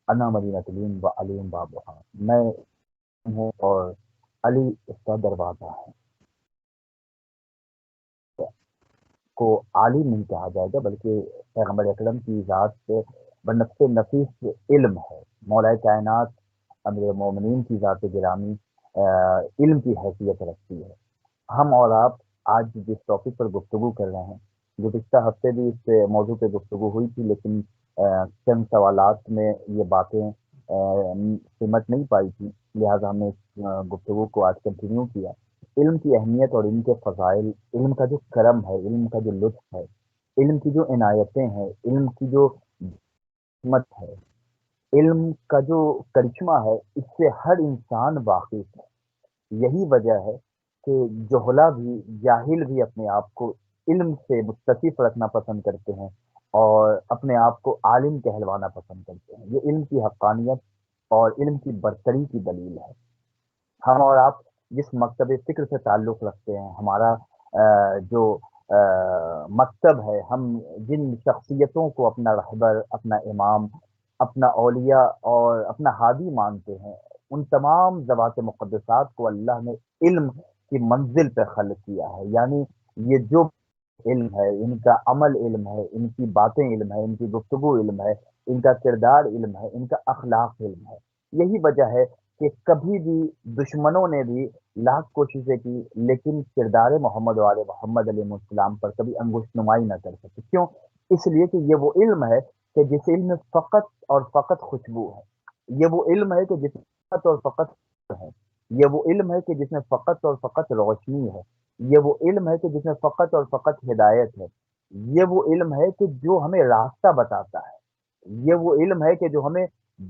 انا مدینۃ العلم و علیم بابها، میں ہوں اور علی اس کا دروازہ ہے۔ کو عالم نہیں کہا جائے گا بلکہ پیغمبر اکرم کی ذات سے بنفس نفیس علم ہے۔ مولا کائنات امیر المومنین کی ذات گرامی علم کی حیثیت رکھتی ہے۔ ہم اور آپ آج جس ٹاپک پر گفتگو کر رہے ہیں، گزشتہ ہفتے بھی اس موضوع پہ گفتگو ہوئی تھی، لیکن چند سوالات میں یہ باتیں سمٹ نہیں پائی تھی، لہٰذا ہم نے اس گفتگو کو آج کنٹینیو کیا۔ علم کی اہمیت اور علم کے فضائل، علم کا جو کرم ہے، علم کا جو لطف ہے، علم کی جو عنایتیں ہیں، علم کی جو حکمت ہے، علم کا جو کرشمہ ہے، اس سے ہر انسان واقف ہے۔ یہی وجہ ہے کہ جہلا بھی، جاہل بھی اپنے آپ کو علم سے متصف رکھنا پسند کرتے ہیں اور اپنے آپ کو عالم کہلوانا پسند کرتے ہیں۔ یہ علم کی حقانیت اور علم کی برتری کی دلیل ہے۔ ہم اور آپ جس مکتب فکر سے تعلق رکھتے ہیں، ہمارا جو مکتب ہے، ہم جن شخصیتوں کو اپنا رہبر، اپنا امام، اپنا اولیاء اور اپنا ہادی مانتے ہیں، ان تمام ذوات مقدسات کو اللہ نے علم کی منزل پہ خلق کیا ہے۔ یعنی یہ جو علم ہے، ان کا عمل علم ہے، ان کی باتیں علم ہے، ان کی گفتگو علم ہے، ان کا کردار علم ہے، ان کا اخلاق علم ہے۔ یہی وجہ ہے کہ کبھی بھی دشمنوں نے بھی لاکھ کوششیں کی، لیکن کردار محمد والے محمد علیہ السلام پر کبھی انگشت نمائی نہ کر سکے۔ کیوں؟ اس لیے کہ یہ وہ علم ہے کہ جس علم میں فقط اور فقط خوشبو ہے۔ یہ وہ علم ہے کہ جس میں فقط اور فقط ہے۔ یہ وہ علم ہے کہ جس میں فقط اور فقط روشنی ہے۔ یہ وہ علم ہے کہ جس میں فقط اور فقط ہدایت ہے۔ یہ وہ علم ہے کہ جو ہمیں راستہ بتاتا ہے۔ یہ وہ علم ہے کہ جو ہمیں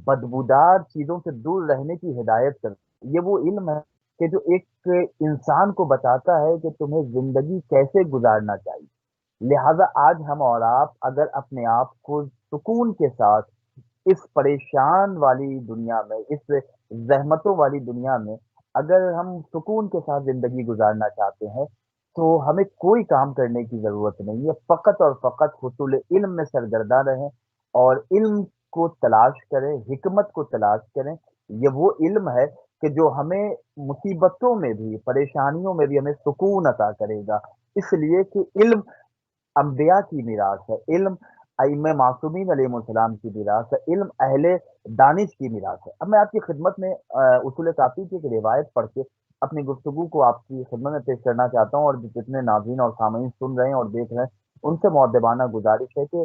بدبودار چیزوں سے دور رہنے کی ہدایت کرتا ہے۔ یہ وہ علم ہے کہ جو ایک انسان کو بتاتا ہے کہ تمہیں زندگی کیسے گزارنا چاہیے۔ لہذا آج ہم اور آپ اگر اپنے آپ کو سکون کے ساتھ اس پریشان والی دنیا میں، اس زحمتوں والی دنیا میں اگر ہم سکون کے ساتھ زندگی گزارنا چاہتے ہیں، تو ہمیں کوئی کام کرنے کی ضرورت نہیں ہے، فقط اور فقط حصول علم میں سرگرداں رہیں اور علم کو تلاش کریں، حکمت کو تلاش کریں۔ یہ وہ علم ہے کہ جو ہمیں مصیبتوں میں بھی، پریشانیوں میں بھی ہمیں سکون عطا کرے گا۔ اس لیے کہ علم انبیاء کی میراث ہے، علم ائمہ معصومین علیہ السلام کی میراث ہے، علم اہل دانش کی میراث ہے۔ اب میں آپ کی خدمت میں اصول کافی کی ایک روایت پڑھ کے اپنی گفتگو کو آپ کی خدمت میں پیش کرنا چاہتا ہوں، اور جتنے ناظرین اور سامعین سن رہے ہیں اور دیکھ رہے ہیں، ان سے مؤدبانہ گزارش ہے کہ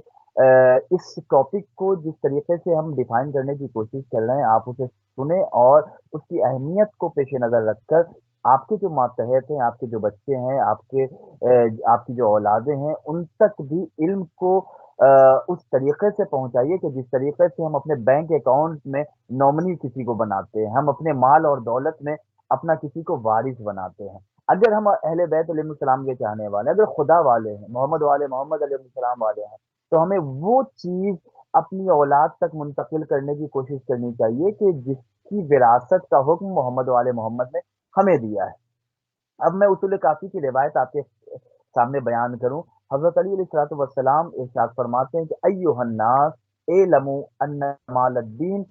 اس ٹاپک کو جس طریقے سے ہم ڈیفائن کرنے کی کوشش کر رہے ہیں، آپ اسے سنیں اور اس کی اہمیت کو پیش نظر رکھ کر آپ کے جو ماتحت ہیں، آپ کے جو بچے ہیں، آپ کی جو اولادیں ہیں، ان تک بھی علم کو اس طریقے سے پہنچائیے کہ جس طریقے سے ہم اپنے بینک اکاؤنٹ میں نومنی کسی کو بناتے ہیں، ہم اپنے مال اور دولت میں اپنا کسی کو وارث بناتے ہیں۔ اگر ہم اہل بیت علیہ السلام کے چاہنے والے ہیں، اگر خدا والے ہیں، محمد والے محمد علیہ السلام والے ہیں، تو ہمیں وہ چیز اپنی اولاد تک منتقل کرنے کی کوشش کرنی چاہیے کہ جس کی وراثت کا حکم محمد والے محمد نے ہمیں دیا ہے۔ اب میں اصول کافی کی روایت آپ کے سامنے بیان کروں۔ حضرت علی علیہ الصلوۃ والسلام ارشاد فرماتے ہیں کہ ایھا الناس اعلموا ان مال الدین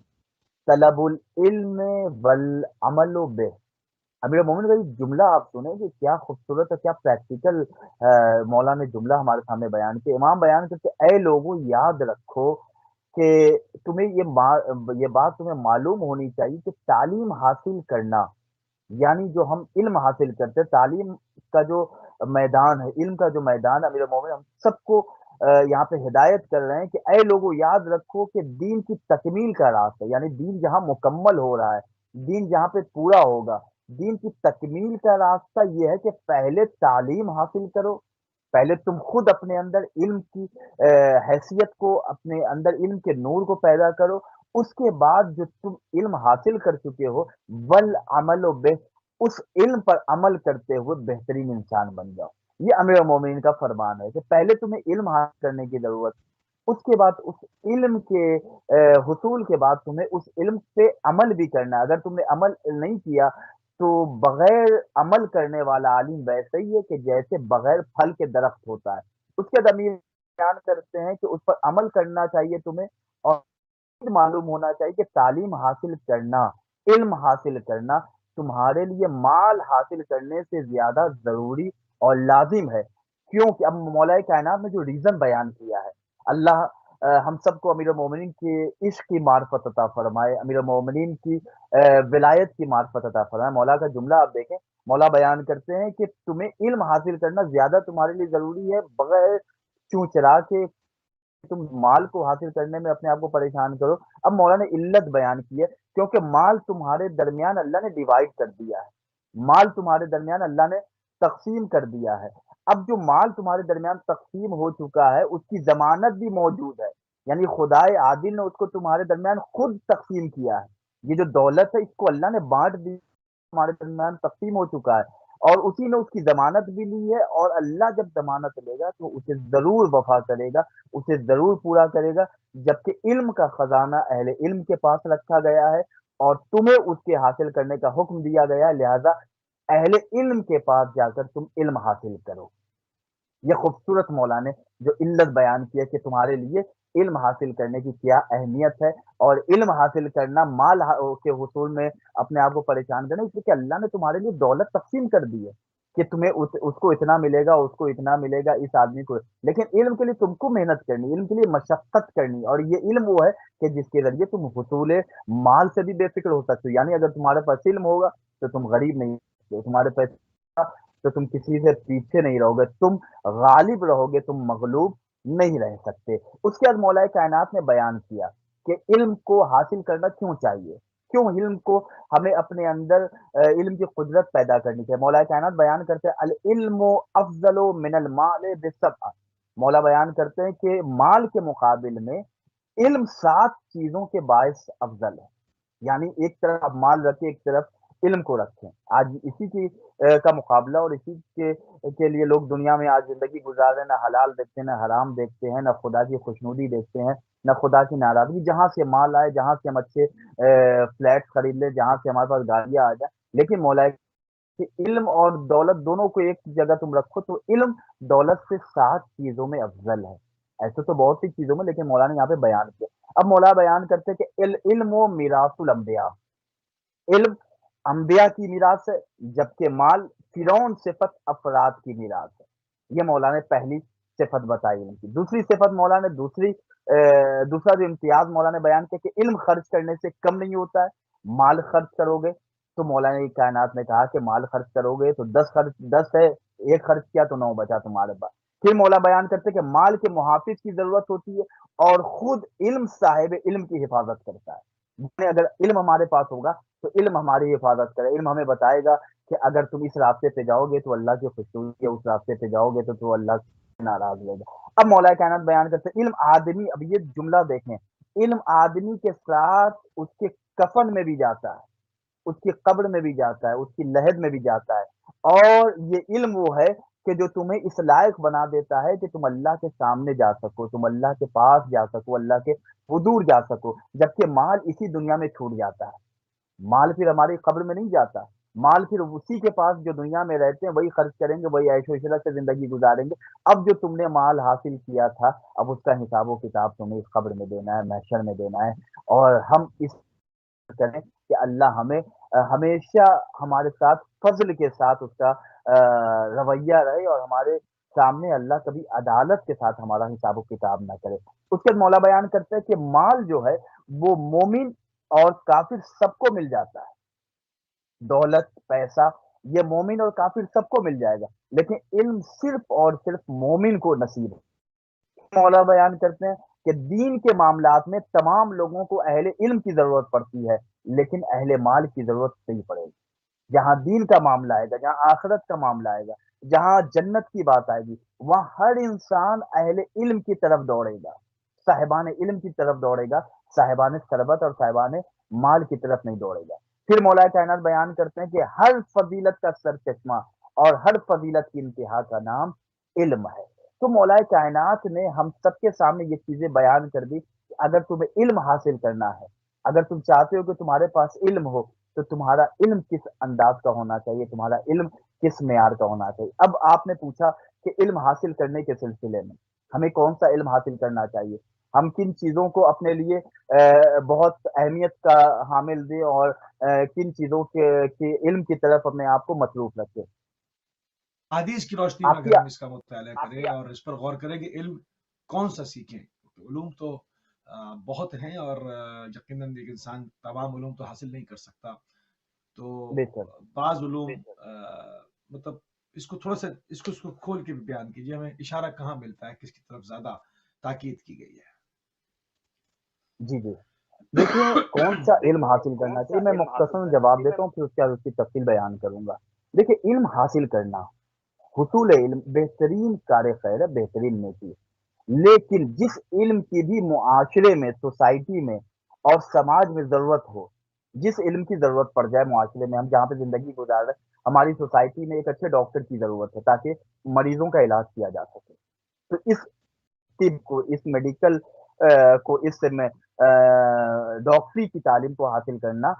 طلب العلم والعمل بہ۔ امیر مومن بھائی، جملہ آپ سنیں کہ کیا خوبصورت اور کیا پریکٹیکل مولا نے جملہ ہمارے سامنے بیان کیا۔ امام بیان کرتے اے لوگوں یاد رکھو کہ تمہیں یہ بات تمہیں معلوم ہونی چاہیے کہ تعلیم حاصل کرنا، یعنی جو ہم علم حاصل کرتے ہیں، تعلیم کا جو میدان ہے، علم کا جو میدان ہے، امیر مومن ہم سب کو یہاں پہ ہدایت کر رہے ہیں کہ اے لوگوں یاد رکھو کہ دین کی تکمیل کا راستہ، یعنی دین جہاں مکمل ہو رہا ہے، دین جہاں پہ پورا ہوگا، دین کی تکمیل کا راستہ یہ ہے کہ پہلے تعلیم حاصل کرو، پہلے تم خود اپنے اندر علم کی حیثیت کو، اپنے اندر علم کے نور کو پیدا کرو، اس کے بعد جو تم علم حاصل کر چکے ہو، ول عمل و بے، اس علم پر عمل کرتے ہوئے بہترین انسان بن جاؤ۔ یہ امیر المومنین کا فرمان ہے کہ پہلے تمہیں علم حاصل کرنے کی ضرورت، اس کے بعد اس علم کے حصول کے بعد تمہیں اس علم پہ عمل بھی کرنا ہے۔ اگر تم نے عمل نہیں کیا تو بغیر عمل کرنے والا عالم ویسے ہی ہے کہ جیسے بغیر پھل کے درخت ہوتا ہے۔ اس کے بعد امیر بیان کرتے ہیں کہ اس پر عمل کرنا چاہیے تمہیں، اور معلوم ہونا چاہیے کہ تعلیم حاصل کرنا، علم حاصل کرنا تمہارے لیے مال حاصل کرنے سے زیادہ ضروری اور لازم ہے۔ کیونکہ اب مولا کائنات نے جو ریزن بیان کیا ہے، اللہ ہم سب کو امیر المومنین کے عشق کی معرفت عطا فرمائے، امیر المومنین کی ولایت کی معرفت عطا فرمائے۔ مولا کا جملہ آپ دیکھیں، مولا بیان کرتے ہیں کہ تمہیں علم حاصل کرنا زیادہ تمہارے لیے ضروری ہے، بغیر چوں چرا کے تم مال کو حاصل کرنے میں اپنے آپ کو پریشان کرو۔ اب مولا نے علت بیان کی ہے، کیونکہ مال تمہارے درمیان اللہ نے ڈیوائڈ کر دیا ہے، مال تمہارے درمیان اللہ نے تقسیم کر دیا ہے۔ اب جو مال تمہارے درمیان تقسیم ہو چکا ہے اس کی ضمانت بھی موجود ہے، یعنی خدائے عادل نے اس کو تمہارے درمیان خود تقسیم کیا ہے۔ یہ جو دولت ہے اس کو اللہ نے بانٹ دی، تمہارے درمیان تقسیم ہو چکا ہے، اور اسی نے اس کی ضمانت بھی لی ہے، اور اللہ جب ضمانت لے گا تو اسے ضرور وفا کرے گا، اسے ضرور پورا کرے گا۔ جبکہ علم کا خزانہ اہل علم کے پاس رکھا گیا ہے، اور تمہیں اس کے حاصل کرنے کا حکم دیا گیا ہے، لہذا اہل علم کے پاس جا کر تم علم حاصل کرو۔ یہ خوبصورت مولا نے جو علت بیان کی ہے کہ تمہارے لیے علم حاصل کرنے کی کیا اہمیت ہے، اور علم حاصل کرنا مال کے حصول میں اپنے آپ کو پریشان کرنا، اس لیے کہ اللہ نے تمہارے لیے دولت تقسیم کر دی ہے کہ تمہیں اس کو اتنا ملے گا، اس کو اتنا ملے گا، اس آدمی کو۔ لیکن علم کے لیے تم کو محنت کرنی، علم کے لیے مشقت کرنی، اور یہ علم وہ ہے کہ جس کے ذریعے تم حصول مال سے بھی بے فکر ہو سکتے ہو۔ یعنی اگر تمہارے پاس علم ہوگا تو تم غریب نہیں ہوگے، تمہارے پاس تو تم کسی سے پیچھے نہیں رہو گے، تم غالب رہو گے، تم مغلوب نہیں رہ سکتے۔ اس کے بعد مولا کائنات نے بیان کیا کہ علم کو حاصل کرنا کیوں چاہیے، کیوں علم کو ہمیں اپنے اندر علم کی قدرت پیدا کرنی چاہیے۔ مولا کائنات بیان کرتے ہیں العلم افضل من المال بالسبع، مولا بیان کرتے ہیں کہ مال کے مقابل میں علم 7 چیزوں کے باعث افضل ہے۔ یعنی ایک طرف آپ مال رکھیں، ایک طرف علم کو رکھیں۔ آج اسی کی کا مقابلہ، اور اسی کے لیے لوگ دنیا میں آج زندگی گزار رہے ہیں، نہ حلال دیکھتے ہیں، نہ حرام دیکھتے ہیں، نہ خدا کی خوشنودی دیکھتے ہیں، نہ خدا کی ناراضگی۔ جہاں سے مال آئے، جہاں سے ہم اچھے فلیٹ خرید لیں، جہاں سے ہمارے پاس گاڑیاں آ جائیں، لیکن مولا کہ علم اور دولت دونوں کو ایک جگہ تم رکھو تو علم دولت سے 7 چیزوں میں افضل ہے۔ ایسے تو بہت سی چیزوں میں، لیکن مولا نے یہاں پہ بیان کیا۔ اب مولا بیان کرتے ہیں کہ علم و میراث الانبیاء، علم انبیاء کی میراث ہے، جبکہ مال فرعون صفت افراد کی میراث ہے۔ یہ مولا نے پہلی صفت بتائی علم کی۔ دوسری صفت مولا نے دوسرا جو امتیاز مولا نے بیان کیا کہ علم خرچ کرنے سے کم نہیں ہوتا ہے۔ مال خرچ کرو گے تو مولانا کائنات نے کہا کہ مال خرچ کرو گے تو 10 ہے، ایک خرچ کیا تو 9 بچا تمہارے پاس۔ پھر مولا بیان کرتے کہ مال کے محافظ کی ضرورت ہوتی ہے، اور خود علم صاحب علم کی حفاظت کرتا ہے۔ یعنی اگر علم ہمارے پاس ہوگا تو علم ہماری حفاظت کرے، علم ہمیں بتائے گا کہ اگر تم اس راستے پہ جاؤ گے تو اللہ کی خوشنودی ہے، اس راستے پہ جاؤ گے تو اللہ سے ناراض ہوگا۔ اب مولا کائنات بیان کرتے علم آدمی، اب یہ جملہ دیکھیں، علم آدمی کے ساتھ اس کے کفن میں بھی جاتا ہے، اس کی قبر میں بھی جاتا ہے، اس کی لحد میں بھی جاتا ہے، اور یہ علم وہ ہے کہ جو تمہیں اس لائق بنا دیتا ہے کہ تم اللہ کے سامنے جا سکو، تم اللہ کے پاس جا سکو، اللہ کے حضور جا سکو۔ جبکہ مال اسی دنیا میں چھوٹ جاتا ہے، مال پھر ہماری قبر میں نہیں جاتا، مال پھر اسی کے پاس جو دنیا میں رہتے ہیں وہی خرچ کریں گے، وہی عیش و عشرت سے زندگی گزاریں گے۔ اب جو تم نے مال حاصل کیا تھا، اب اس کا حساب و کتاب تمہیں اس قبر میں دینا ہے، محشر میں دینا ہے، اور ہم اس کریں کہ اللہ ہمیں ہمیشہ ہمارے ساتھ فضل کے ساتھ اس کا رویہ رہے، اور ہمارے سامنے اللہ کبھی عدالت کے ساتھ ہمارا حساب و کتاب نہ کرے۔ اس کے بعد مولا بیان کرتا ہے کہ مال جو ہے وہ مومن اور کافر سب کو مل جاتا ہے، دولت پیسہ یہ مومن اور کافر سب کو مل جائے گا، لیکن علم صرف اور صرف مومن کو نصیب ہے۔ مولا بیان کرتے ہیں کہ دین کے معاملات میں تمام لوگوں کو اہل علم کی ضرورت پڑتی ہے، لیکن اہل مال کی ضرورت نہیں پڑے گی۔ جہاں دین کا معاملہ آئے گا، جہاں آخرت کا معاملہ آئے گا، جہاں جنت کی بات آئے گی، وہاں ہر انسان اہل علم کی طرف دوڑے گا، صاحبان علم کی طرف دوڑے گا، صاحبان ثروت اور صاحبان مال کی طرف نہیں دوڑے گا۔ پھر مولا کائنات بیان کرتے ہیں کہ ہر فضیلت کا سر چشمہ اور ہر فضیلت کی انتہا کا نام علم ہے۔ تو مولا کائنات نے ہم سب کے سامنے یہ چیزیں بیان کر دی کہ اگر تمہیں علم حاصل کرنا ہے، اگر تم چاہتے ہو کہ تمہارے پاس علم ہو، تو تمہارا علم کس انداز کا ہونا چاہیے، تمہارا علم کس معیار کا ہونا چاہیے۔ اب آپ نے پوچھا کہ علم حاصل کرنے کے سلسلے میں ہمیں کون سا علم حاصل کرنا چاہیے۔ ہم کن چیزوں کو اپنے لیے بہت اہمیت کا حامل دیں، اور کن چیزوں کے علم کی طرف اپنے آپ کو مصروف رکھیں۔ حدیث کی روشنی میں آپ کی اگر ہم اس کا مطالعہ کریں اور اس پر غور کریں کہ علم کون سا سیکھیں، تو علوم تو بہت ہیں، اور یقیناً ایک انسان تمام علوم تو حاصل نہیں کر سکتا، تو بے شک بعض علوم مطلب اس کو تھوڑا سا اس کو کھول کے بیان کیجیے، ہمیں اشارہ کہاں ملتا ہے، کس کی طرف زیادہ تاکید کی گئی ہے؟ جی جی، دیکھیں کون سا علم حاصل کرنا چاہیے، میں مختصر جواب دیتا ہوں، پھر اس کے بعد اس کی تفصیل بیان کروں گا۔ دیکھیں، علم حاصل کرنا، حصول علم بہترین کار خیر ہے، بہترین نیکی ہے، لیکن جس علم کی بھی معاشرے میں، سوسائٹی میں اور سماج میں ضرورت ہو، جس علم کی ضرورت پڑ جائے معاشرے میں، ہم جہاں پہ زندگی گزار رہے ہیں، ہماری سوسائٹی میں ایک اچھے ڈاکٹر کی ضرورت ہے تاکہ مریضوں کا علاج کیا جا سکے، تو اس طب کو، اس میڈیکل کو، اس میں ڈاکٹری کی تعلیم کو حاصل کرنا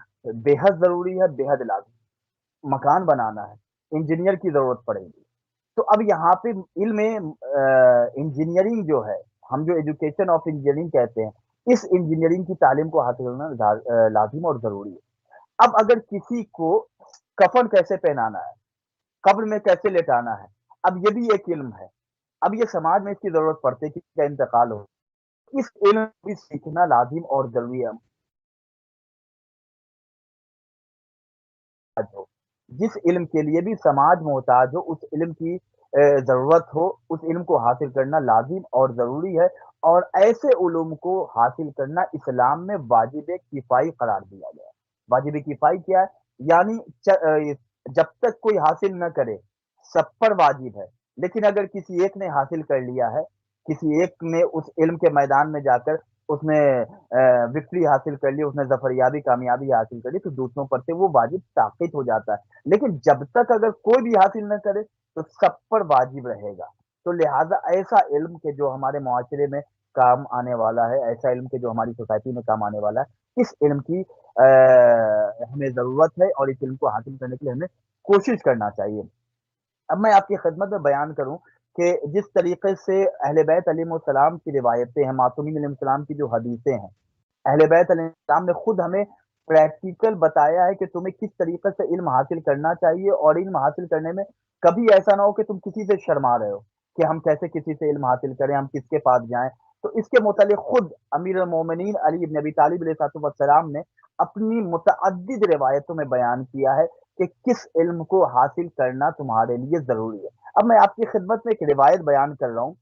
بے حد ضروری ہے، بے حد لازمی۔ مکان بنانا ہے، انجینئر کی ضرورت پڑے گی، تو اب یہاں پہ علم انجینئرنگ جو ہے، ہم جو ایجوکیشن آف انجینئرنگ کہتے ہیں، اس انجینئرنگ کی تعلیم کو حاصل کرنا لازم اور ضروری ہے۔ اب اگر کسی کو کفن کیسے پہنانا ہے، قبر میں کیسے لٹانا ہے، اب یہ بھی ایک علم ہے، اب یہ سماج میں اس کی ضرورت پڑتی ہے کہ کیا انتقال ہو، اس علم کو بھی سیکھنا لازم اور ضروری ہے۔ ہو جس علم کے لیے بھی سماج محتاج ہو، اس علم کی ضرورت ہو، اس علم کو حاصل کرنا لازم اور ضروری ہے، اور ایسے علوم کو حاصل کرنا اسلام میں واجب کفائی قرار دیا گیا ہے۔ واجب کفائی کیا ہے؟ یعنی جب تک کوئی حاصل نہ کرے سب پر واجب ہے، لیکن اگر کسی ایک نے حاصل کر لیا ہے، کسی ایک نے اس علم کے میدان میں جا کر اس نے وکٹری حاصل کر لی، اس نے ظفریابی، کامیابی حاصل کر لی، تو دوسروں پر سے وہ واجب ساقط ہو جاتا ہے، لیکن جب تک اگر کوئی بھی حاصل نہ کرے تو سب پر واجب رہے گا۔ تو لہٰذا ایسا علم کے جو ہمارے معاشرے میں کام آنے والا ہے، ایسا علم کے جو ہماری سوسائٹی میں کام آنے والا ہے، اس علم کی ہمیں ضرورت ہے، اور اس علم کو حاصل کرنے کے لیے ہمیں کوشش کرنا چاہیے۔ اب میں آپ کی خدمت میں بیان کروں کہ جس طریقے سے اہل بیت علیہ السلام کی روایتیں ہیں، معصومین علیہ السلام کی جو حدیثیں ہیں، اہل بیت علیہ السلام نے خود ہمیں پریکٹیکل بتایا ہے کہ تمہیں کس طریقے سے علم حاصل کرنا چاہیے، اور علم حاصل کرنے میں کبھی ایسا نہ ہو کہ تم کسی سے شرما رہے ہو کہ ہم کیسے کسی سے علم حاصل کریں، ہم کس کے پاس جائیں۔ تو اس کے متعلق خود امیر المومنین علی بن ابی طالب علیہ السلام نے اپنی متعدد روایتوں میں بیان کیا ہے کہ کس علم کو حاصل کرنا تمہارے لیے ضروری ہے۔ اب میں آپ کی خدمت میں ایک روایت بیان کر رہا ہوں۔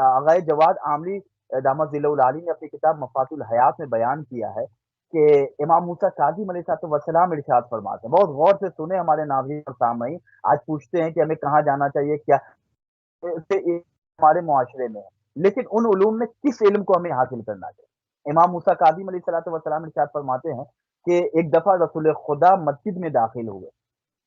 آغائے جواد عاملی دامت ذلہ العالی نے اپنی کتاب مفات الحیات میں بیان کیا ہے کہ امام موسیٰ کاظم علیہ السلام ارشاد فرماتے ہیں، بہت غور سے سنیں ہمارے ناظرین اور سامعین، آج پوچھتے ہیں کہ ہمیں کہاں جانا چاہیے، کیا سے ہمارے معاشرے میں ہے، لیکن ان علوم میں کس علم کو ہمیں حاصل کرنا چاہیے۔ امام موسیٰ کاظم علیہ السلام ارشاد فرماتے ہیں کہ ایک دفعہ رسول خدا مسجد میں داخل ہوئے،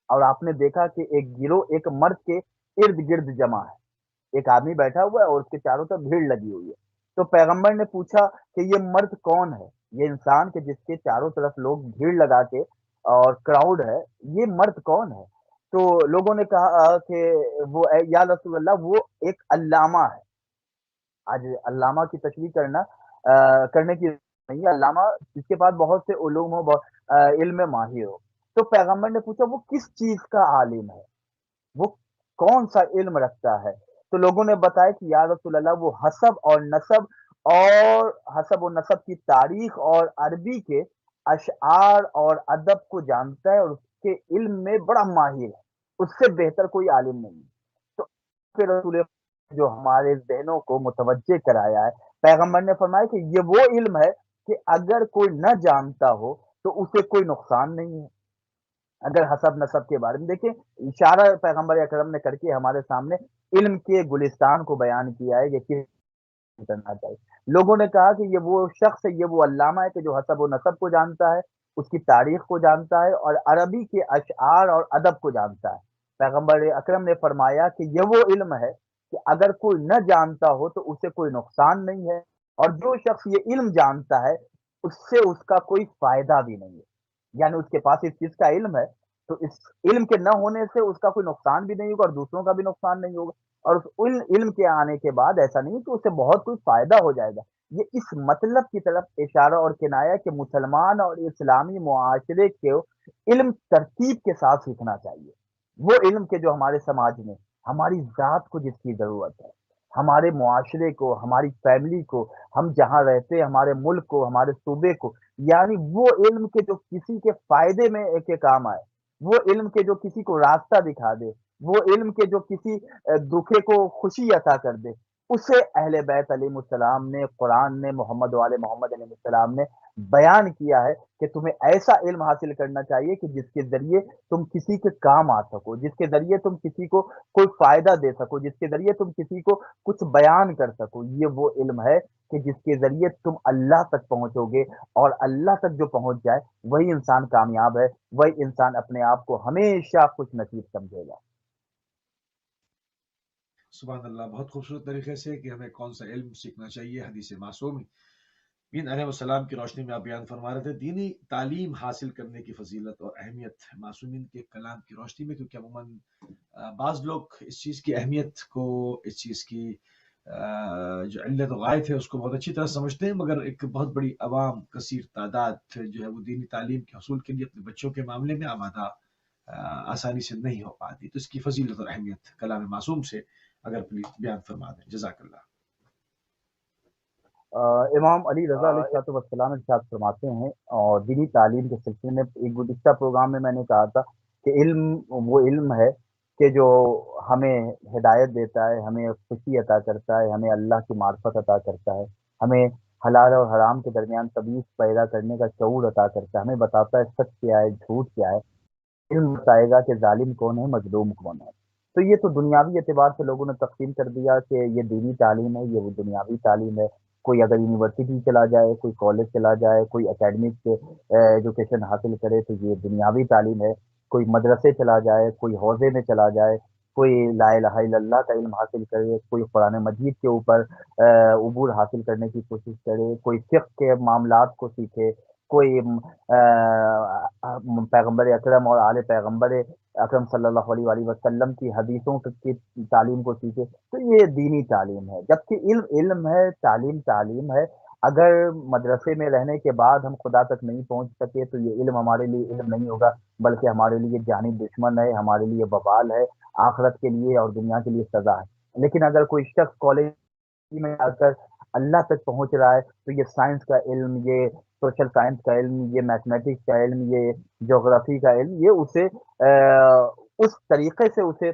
اور آپ نے دیکھا کہ ایک گروہ ایک مرد کے ارد گرد جمع ہے، ایک آدمی بیٹھا ہوا ہے اور اس کے چاروں طرف بھیڑ لگی ہوئی ہے۔ تو پیغمبر نے پوچھا کہ یہ مرد کون ہے، یہ انسان کے جس کے چاروں طرف لوگ بھیڑ لگا کے اور کراؤڈ ہے، یہ مرد کون ہے؟ تو لوگوں نے کہا کہ وہ یا رسول اللہ وہ ایک علامہ ہے۔ آج علامہ کی تشریح کرنے کی نہیں ہے، علامہ جس کے پاس بہت سے علوم ہو، علم میں ماہر ہو۔ تو پیغمبر نے پوچھا وہ کس چیز کا عالم ہے، وہ کون سا علم رکھتا ہے؟ تو لوگوں نے بتایا کہ یا رسول اللہ وہ حسب و نسب کی تاریخ اور عربی کے اشعار اور ادب کو جانتا ہے، اور اس کے علم میں بڑا ماہر ہے، اس سے بہتر کوئی عالم نہیں ہے۔ تو پھر رسول جو ہمارے ذہنوں کو متوجہ کرایا ہے، پیغمبر نے فرمایا کہ یہ وہ علم ہے کہ اگر کوئی نہ جانتا ہو تو اسے کوئی نقصان نہیں ہے۔ اگر حسب نسب کے بارے میں دیکھیں، اشارہ پیغمبر اکرم نے کر کے ہمارے سامنے علم کے گلستان کو بیان کیا ہے، یہ کس کرنا چاہیے۔ لوگوں نے کہا کہ یہ وہ شخص ہے، یہ وہ علامہ ہے کہ جو حسب و نسب کو جانتا ہے، اس کی تاریخ کو جانتا ہے، اور عربی کے اشعار اور ادب کو جانتا ہے۔ پیغمبر اکرم نے فرمایا کہ یہ وہ علم ہے کہ اگر کوئی نہ جانتا ہو تو اسے کوئی نقصان نہیں ہے، اور جو شخص یہ علم جانتا ہے اس سے اس کا کوئی فائدہ بھی نہیں ہے، یعنی اس کے پاس اس چیز کا علم ہے تو اس علم کے نہ ہونے سے اس کا کوئی نقصان بھی نہیں ہوگا اور دوسروں کا بھی نقصان نہیں ہوگا، اور اس علم کے آنے کے بعد ایسا نہیں کہ اس سے بہت کوئی فائدہ ہو جائے گا، یہ اس مطلب کی طرف اشارہ اور کنایا کہ مسلمان اور اسلامی معاشرے کو علم ترتیب کے ساتھ سیکھنا چاہیے، وہ علم کے جو ہمارے سماج میں ہماری ذات کو جس کی ضرورت ہے، ہمارے معاشرے کو، ہماری فیملی کو، ہم جہاں رہتے ہیں، ہمارے ملک کو، ہمارے صوبے کو، یعنی وہ علم کے جو کسی کے فائدے میں کے کام آئے، وہ علم کے جو کسی کو راستہ دکھا دے، وہ علم کے جو کسی دکھے کو خوشی عطا کر دے، اسے اہل بیت علیہ السلام نے، قرآن نے، محمد والے محمد علیہ السلام نے بیان کیا ہے کہ تمہیں ایسا علم حاصل کرنا چاہیے کہ جس کے ذریعے تم کسی کے کام آ سکو، جس کے ذریعے تم کسی کو کوئی فائدہ دے سکو، جس کے ذریعے تم کسی کو کچھ بیان کر سکو۔ یہ وہ علم ہے کہ جس کے ذریعے تم اللہ تک پہنچو گے، اور اللہ تک جو پہنچ جائے وہی انسان کامیاب ہے، وہی انسان اپنے آپ کو ہمیشہ خوش نصیب سمجھے گا۔ سبحان اللہ، بہت خوبصورت طریقے سے کہ ہمیں کون سا علم سیکھنا چاہیے حدیث معصوم بین علیہ السلام کی روشنی میں آپ بیان فرما رہے تھے، دینی تعلیم حاصل کرنے کی فضیلت اور اہمیت معصومین کے کلام کی روشنی میں، کیونکہ عموماً بعض لوگ اس چیز کی اہمیت کو، اس چیز کی جو علت و غایت ہے اس کو بہت اچھی طرح سمجھتے ہیں، مگر ایک بہت بڑی عوام، کثیر تعداد جو ہے وہ دینی تعلیم کے حصول کے لیے اپنے بچوں کے معاملے میں آمادہ آسانی سے نہیں ہو پاتی۔ تو اس کی فضیلت اور اہمیت کلام معصوم سے اگر پلیز بیان فرما دیں، جزاک اللہ۔ امام علی رضا علیہ السلام ارشاد فرماتے ہیں، اور دینی تعلیم کے سلسلے میں ایک گزشتہ پروگرام میں نے کہا تھا کہ علم وہ علم ہے کہ جو ہمیں ہدایت دیتا ہے، ہمیں خوشی عطا کرتا ہے، ہمیں اللہ کی معرفت عطا کرتا ہے، ہمیں حلال اور حرام کے درمیان تمیز پیدا کرنے کا شعور عطا کرتا ہے، ہمیں بتاتا ہے سچ کیا ہے، جھوٹ کیا ہے، علم بتائے گا کہ ظالم کون ہے، مظلوم کون ہے۔ تو یہ تو دنیاوی اعتبار سے لوگوں نے تقسیم کر دیا کہ یہ دینی تعلیم ہے، یہ وہ دنیاوی تعلیم ہے۔ کوئی اگر یونیورسٹی چلا جائے، کوئی کالج چلا جائے، کوئی اکیڈمک ایجوکیشن حاصل کرے تو یہ دنیاوی تعلیم ہے، کوئی مدرسے چلا جائے، کوئی حوزے میں چلا جائے، کوئی لا الہ الا اللہ کا علم حاصل کرے، کوئی قرآن مجید کے اوپر عبور حاصل کرنے کی کوشش کرے، کوئی فقہ کے معاملات کو سیکھے، کوئی پیغمبر اکرم اور آل پیغمبر اکرم صلی اللہ علیہ وآلہ وسلم کی حدیثوں کی تعلیم کو سیکھے، تو یہ دینی تعلیم ہے۔ جبکہ علم علم ہے، تعلیم تعلیم ہے۔ اگر مدرسے میں رہنے کے بعد ہم خدا تک نہیں پہنچ سکے تو یہ علم ہمارے لیے علم نہیں ہوگا، بلکہ ہمارے لیے جانی دشمن ہے، ہمارے لیے ببال ہے، آخرت کے لیے اور دنیا کے لیے سزا ہے۔ لیکن اگر کوئی شخص کالج میں آ کر اللہ تک پہنچ رہا ہے تو یہ سائنس کا علم، یہ سوشل سائنس کا علم، یہ میتھمیٹکس کا علم، یہ جغرافی کا علم، یہ اسے اس طریقے سے اسے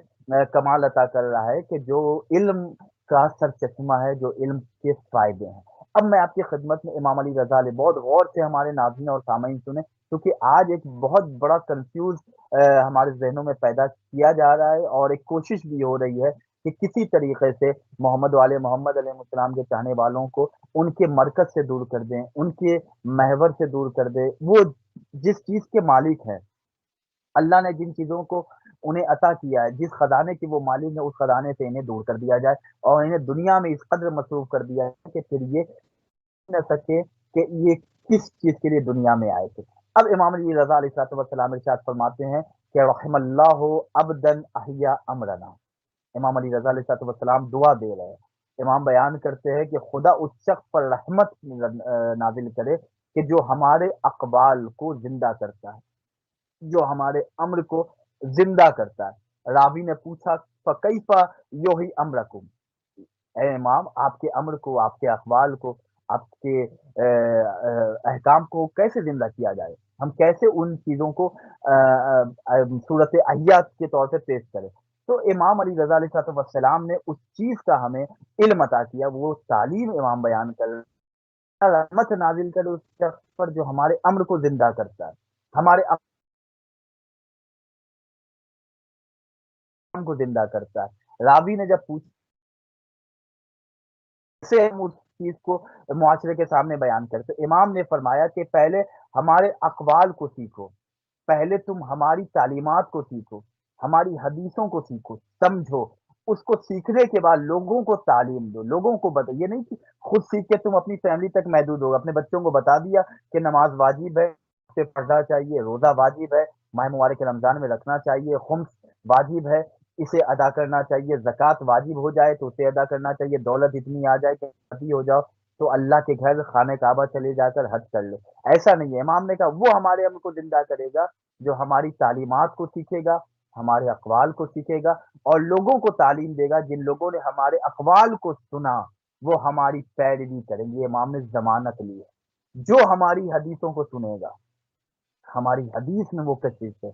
کمال عطا کر رہا ہے کہ جو علم کا سر چشمہ ہے، جو علم کے فائدے ہیں۔ اب میں آپ کی خدمت میں امام علی رضا علیہ، بہت غور سے ہمارے ناظرین اور سامعین سنیں، کیونکہ آج ایک بہت بڑا کنفیوز ہمارے ذہنوں میں پیدا کیا جا رہا ہے، اور ایک کوشش بھی ہو رہی ہے کہ کسی طریقے سے محمد والے محمد علیہ السلام کے چاہنے والوں کو ان کے مرکز سے دور کر دیں، ان کے محور سے دور کر دیں۔ وہ جس چیز کے مالک ہیں، اللہ نے جن چیزوں کو انہیں عطا کیا ہے، جس خزانے کی وہ مالک ہے، اس خزانے سے انہیں دور کر دیا جائے، اور انہیں دنیا میں اس قدر مصروف کر دیا ہے کہ پھر یہ نہ سکے کہ یہ کس چیز کے لیے دنیا میں آئے تھے۔ اب امام علی رضا علیہ السلام ارشاد فرماتے ہیں کہ رحم اللہ عبدن احیا امرنا۔ امام علی رضا علیہ السلام دعا دے رہے ہیں، امام بیان کرتے ہیں کہ خدا اس شخص پر رحمت نازل کرے کہ جو ہمارے اقوال کو زندہ کرتا ہے، جو ہمارے امر کو زندہ کرتا ہے۔ راوی نے پوچھا فکیفا یوہی امرکم، اے امام آپ کے امر کو، آپ کے اقوال کو، آپ کے احکام کو کیسے زندہ کیا جائے، ہم کیسے ان چیزوں کو صورت احیات کے طور پہ پیش کریں؟ تو امام علی رضا علیہ السلام نے اس چیز کا ہمیں علم عطا کیا، وہ تعلیم امام بیان کر رحمت نازل کر اس شخص پر جو ہمارے امر کو زندہ کرتا ہے، ہمارے امر کو زندہ کرتا ہے۔ راوی نے جب پوچھا سے ہم اس چیز کو معاشرے کے سامنے بیان کرتے، امام نے فرمایا کہ پہلے ہمارے اقوال کو سیکھو، پہلے تم ہماری تعلیمات کو سیکھو، ہماری حدیثوں کو سیکھو، سمجھو، اس کو سیکھنے کے بعد لوگوں کو تعلیم دو، لوگوں کو بتاؤ۔ یہ نہیں کہ خود سیکھ کے تم اپنی فیملی تک محدود ہو، اپنے بچوں کو بتا دیا کہ نماز واجب ہے، اسے پڑھنا چاہیے، روزہ واجب ہے، ماہ مبارک رمضان میں رکھنا چاہیے، خمس واجب ہے، اسے ادا کرنا چاہیے، زکوٰۃ واجب ہو جائے تو اسے ادا کرنا چاہیے، دولت اتنی آ جائے کہ حاجی ہو جاؤ، تو اللہ کے گھر خانہ کعبہ چلے جا کر حج کر لے۔ ایسا نہیں ہے، امام نے کہا وہ ہمارے عمل کو زندہ کرے گا جو ہماری تعلیمات کو سیکھے گا، ہمارے اقوال کو سیکھے گا، اور لوگوں کو تعلیم دے گا جن لوگوں نے ہمارے اقوال کو سنا وہ ہماری پیروی کریں گے۔ امام نے ضمانت لی ہے، جو ہماری حدیثوں کو سنے گا، ہماری حدیث میں وہ کشش ہے،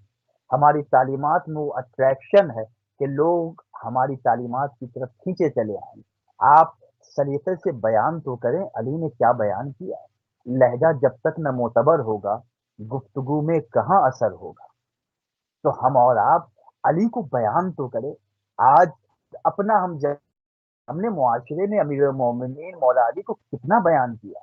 ہماری تعلیمات میں وہ اٹریکشن ہے کہ لوگ ہماری تعلیمات کی طرف کھینچے چلے آئیں۔ آپ سلیقے سے بیان تو کریں، علی نے کیا بیان کیا؟ لہجہ جب تک نہ معتبر ہوگا گفتگو میں کہاں اثر ہوگا؟ تو ہم اور آپ علی کو بیان تو کریں۔ آج اپنا ہم نے معاشرے میں امیر المومنین مولا علی کو کتنا بیان کیا،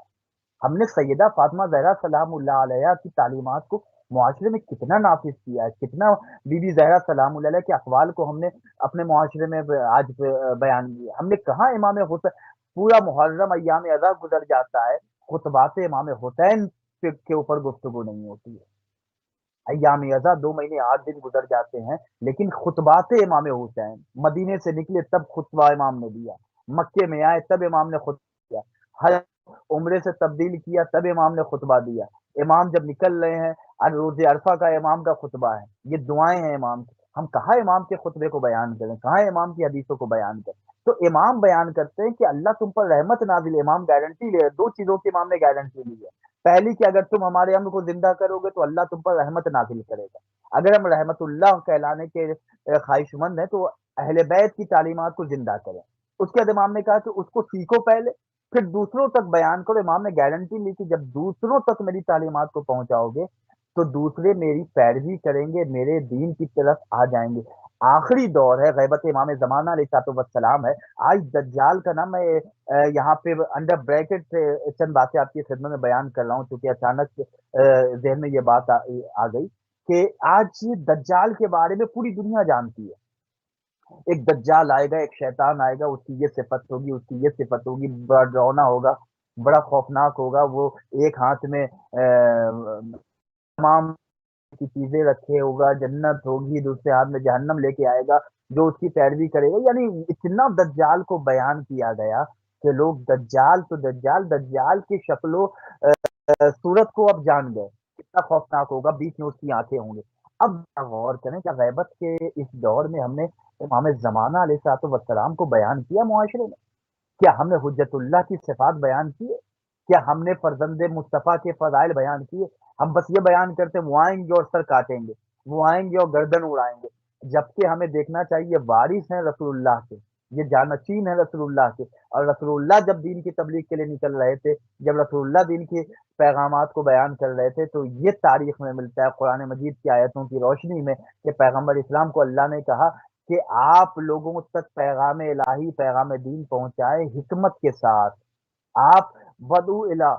ہم نے سیدہ فاطمہ زہرا سلام اللہ علیہ کی تعلیمات کو معاشرے میں کتنا نافذ کیا ہے، کتنا بی بی زہرا سلام اللہ علیہ کے اقوال کو ہم نے اپنے معاشرے میں آج بیان کیا۔ ہم نے کہاں امام حسین، پورا محرم ایام ادا گزر جاتا ہے، خطبات امام حسین کے اوپر گفتگو نہیں ہوتی ہے۔ ایام ازا 2 مہینے 8 دن گزر جاتے ہیں، لیکن خطبات امام حسین، مدینے سے نکلے تب خطبہ امام نے دیا، مکے میں آئے تب امام نے خطبہ دیا، ہر عمرے سے تبدیل کیا تب امام نے خطبہ دیا۔ امام جب نکل رہے ہیں، روز عرفہ کا امام کا خطبہ ہے، یہ دعائیں ہیں امام کی۔ ہم کہاں امام کے خطبے کو بیان کریں، کہاں امام کی حدیثوں کو بیان کریں؟ تو امام بیان کرتے ہیں کہ اللہ تم پر رحمت نازل، امام گارنٹی لے، 2 چیزوں کی امام نے گارنٹی لی ہے۔ پہلی کہ اگر تم ہمارے امر کو زندہ کرو گے تو اللہ تم پر رحمت نازل کرے گا۔ اگر ہم رحمت اللہ کہلانے کے خواہش مند ہیں تو اہل بیت کی تعلیمات کو زندہ کریں۔ اس کے بعد امام نے کہا کہ اس کو سیکھو پہلے، پھر دوسروں تک بیان کرو۔ امام نے گارنٹی لی کہ جب دوسروں تک میری تعلیمات کو پہنچاؤ گے تو دوسرے میری پیروی کریں گے، میرے دین کی طرف آ جائیں گے۔ آخری دور ہے، غیبت امام زمانہ علیہ السلام ہے۔ آج دجال کا نام میں یہاں پہ انڈر بریکٹ سے چند باتیں آپ کی خدمت میں بیان کر رہا ہوں، چونکہ اچانک ذہن میں یہ بات آ گئی کہ آج دجال کے بارے میں پوری دنیا جانتی ہے۔ ایک دجال آئے گا، ایک شیطان آئے گا، اس کی یہ صفت ہوگی، اس کی یہ صفت ہوگی، بڑا ڈراؤنا ہوگا، بڑا خوفناک ہوگا۔ وہ ایک ہاتھ میں تمام کی چیزیں رکھے ہوگا، جنت ہوگی، دوسرے ہاتھ میں جہنم لے کے آئے گا، جو اس کی پیروی کرے گا۔ یعنی اتنا دجال کو بیان کیا گیا کہ لوگ دجال تو دجال، دجال کی شکل و صورت کو اب جان گئے، کتنا خوفناک ہوگا، بیچ میں اس کی آنکھیں ہوں گی۔ اب غور کریں کہ غیبت کے اس دور میں ہم نے امام زمانہ علیہ الصلوۃ والسلام کو بیان کیا معاشرے میں؟ کیا ہم نے حجت اللہ کی صفات بیان کیے؟ کیا ہم نے فرزند مصطفیٰ کے فضائل بیان کیے؟ ہم بس یہ بیان کرتے ہیں وہ آئیں گے اور سر کاٹیں گے، وہ آئیں گے اور گردن اڑائیں گے، جبکہ ہمیں دیکھنا چاہیے وارث ہیں رسول اللہ کے، یہ جانشین ہیں رسول اللہ کے۔ اور رسول اللہ جب دین کی تبلیغ کے لیے نکل رہے تھے، جب رسول اللہ دین کے پیغامات کو بیان کر رہے تھے، تو یہ تاریخ میں ملتا ہے قرآن مجید کی آیتوں کی روشنی میں کہ پیغمبر اسلام کو اللہ نے کہا کہ آپ لوگوں تک پیغام الہی، پیغام دین پہنچائے حکمت کے ساتھ۔ آپ ودو الہ،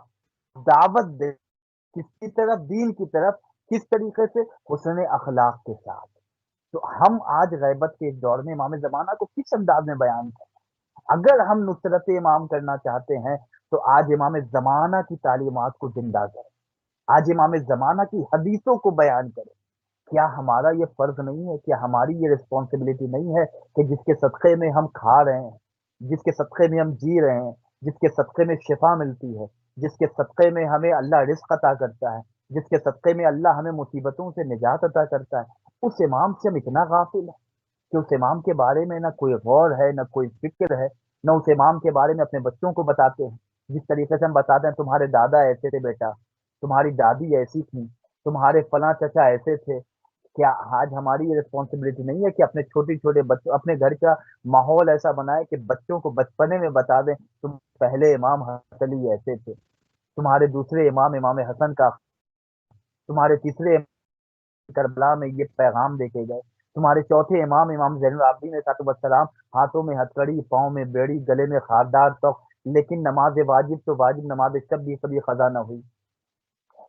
دعوت دے کس کی طرف؟ دین کی طرف۔ کس طریقے سے؟ حسن اخلاق کے ساتھ۔ تو ہم آج غیبت کے اس دور میں امام زمانہ کو کس انداز میں بیان کریں؟ اگر ہم نصرت امام کرنا چاہتے ہیں تو آج امام زمانہ کی تعلیمات کو زندہ کریں، آج امام زمانہ کی حدیثوں کو بیان کریں۔ کیا ہمارا یہ فرض نہیں ہے، کیا ہماری یہ رسپانسبلٹی نہیں ہے کہ جس کے صدقے میں ہم کھا رہے ہیں، جس کے صدقے میں ہم جی رہے ہیں، جس کے صدقے میں شفا ملتی ہے، جس کے صدقے میں ہمیں اللہ رزق عطا کرتا ہے، جس کے صدقے میں اللہ ہمیں مصیبتوں سے نجات عطا کرتا ہے، اس امام سے ہم اتنا غافل ہیں کہ اس امام کے بارے میں نہ کوئی غور ہے، نہ کوئی فکر ہے، نہ اس امام کے بارے میں اپنے بچوں کو بتاتے ہیں۔ جس طریقے سے ہم بتاتے ہیں تمہارے دادا ایسے تھے بیٹا، تمہاری دادی ایسی تھی، تمہارے فلاں چچا ایسے تھے۔ کیا آج ہماری یہ رسپانسبلٹی نہیں ہے کہ اپنے چھوٹے چھوٹے بچوں، اپنے گھر کا ماحول ایسا بنائے کہ بچوں کو بچپنے میں بتا دیں تم پہلے امام حسن علی ایسے تھے، تمہارے دوسرے امام امام حسن کا، تمہارے تیسرے کربلا میں یہ پیغام دے کے گئے، تمہارے چوتھے امام امام زین العابدین علیہ السلام ہاتھوں میں ہتھکڑی، پاؤں میں بیڑی، گلے میں خاردار تخت، لیکن نماز واجب تو واجب نماز شب بھی کبھی قضا نہ ہوئی۔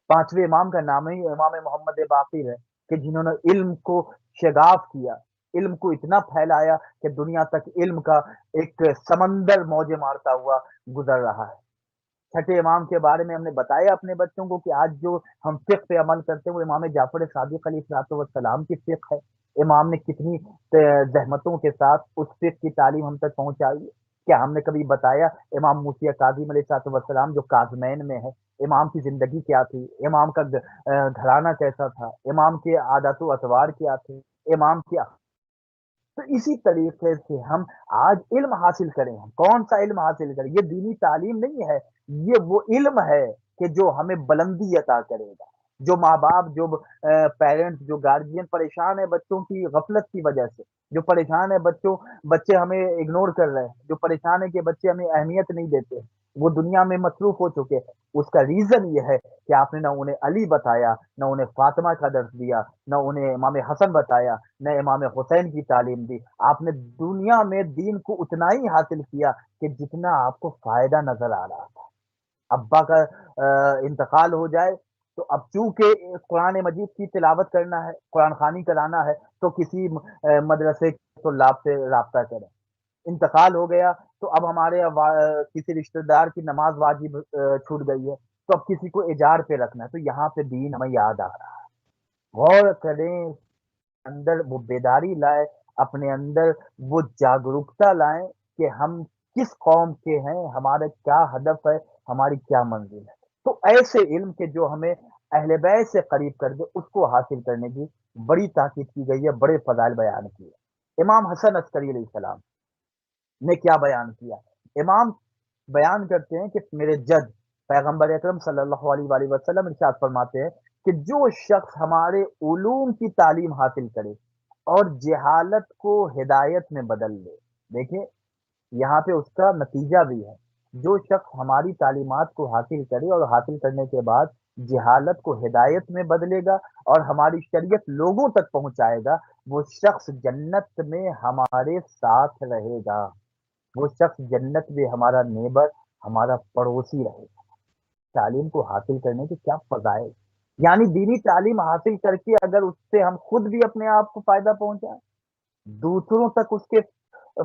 پانچویں امام کا نام ہی امام محمد باقر ہے کہ جنہوں نے علم کو شگاف کیا، علم کو اتنا پھیلایا کہ دنیا تک علم کا ایک سمندر موجے مارتا ہوا گزر رہا ہے۔ چھٹے امام کے بارے میں ہم نے بتایا اپنے بچوں کو کہ آج جو ہم فقہ پہ عمل کرتے ہیں وہ امام جعفر صادق علیہ الصلوۃ والسلام کی فقہ ہے۔ امام نے کتنی زحمتوں کے ساتھ اس فقہ کی تعلیم ہم تک پہنچائی ہے۔ کیا ہم نے کبھی بتایا امام موسی کاظم علیہ السلام جو کاظمین میں ہے، امام کی زندگی کیا تھی، امام کا گھرانہ کیسا تھا، امام کے عادات و اطوار کیا تھے، امام کی تو اسی طریقے سے ہم آج علم حاصل کریں، ہم کون سا علم حاصل کریں؟ یہ دینی تعلیم نہیں ہے، یہ وہ علم ہے کہ جو ہمیں بلندی عطا کرے گا۔ جو ماں باپ، جو پیرنٹس، جو گارجین پریشان ہے بچوں کی غفلت کی وجہ سے، جو پریشان ہے بچے ہمیں اگنور کر رہے ہیں، جو پریشان ہے کہ بچے ہمیں اہمیت نہیں دیتے، وہ دنیا میں مصروف ہو چکے، اس کا ریزن یہ ہے کہ آپ نے نہ انہیں علی بتایا، نہ انہیں فاطمہ کا درس دیا، نہ انہیں امام حسن بتایا، نہ امام حسین کی تعلیم دی۔ آپ نے دنیا میں دین کو اتنا ہی حاصل کیا کہ جتنا آپ کو فائدہ نظر آ رہا تھا۔ ابا کا انتقال ہو جائے تو اب چونکہ قرآن مجید کی تلاوت کرنا ہے، قرآن خوانی کرانا ہے، تو کسی مدرسے کے طلاب سے رابطہ کریں۔ انتقال ہو گیا تو اب ہمارے کسی رشتہ دار کی نماز واجب چھوٹ گئی ہے، تو اب کسی کو اجار پہ رکھنا ہے، تو یہاں پہ دین ہمیں یاد آ رہا ہے۔ غور کریں، اندر وہ بیداری لائے، اپنے اندر وہ جاگرکتا لائیں کہ ہم کس قوم کے ہیں، ہمارا کیا ہدف ہے، ہماری کیا منزل ہے۔ تو ایسے علم کے جو ہمیں اہل بیت سے قریب کر دے، اس کو حاصل کرنے کی بڑی تاکید کی گئی ہے، بڑے فضائل بیان کیے۔ امام حسن عسکری علیہ السلام نے کیا بیان کیا؟ امام بیان کرتے ہیں کہ میرے جد پیغمبر اکرم صلی اللہ علیہ وآلہ وسلم ارشاد فرماتے ہیں کہ جو شخص ہمارے علوم کی تعلیم حاصل کرے اور جہالت کو ہدایت میں بدل دے، دیکھیں یہاں پہ اس کا نتیجہ بھی ہے، جو شخص ہماری تعلیمات کو حاصل کرے اور حاصل کرنے کے بعد جہالت کو ہدایت میں بدلے گا اور ہماری شریعت لوگوں تک پہنچائے گا، وہ شخص جنت میں ہمارے ساتھ رہے گا، وہ شخص جنت میں ہمارا نیبر، ہمارا پڑوسی رہے گا۔ تعلیم کو حاصل کرنے کے کیا فضائل، یعنی دینی تعلیم حاصل کر کے اگر اس سے ہم خود بھی اپنے آپ کو فائدہ پہنچائیں، دوسروں تک اس کے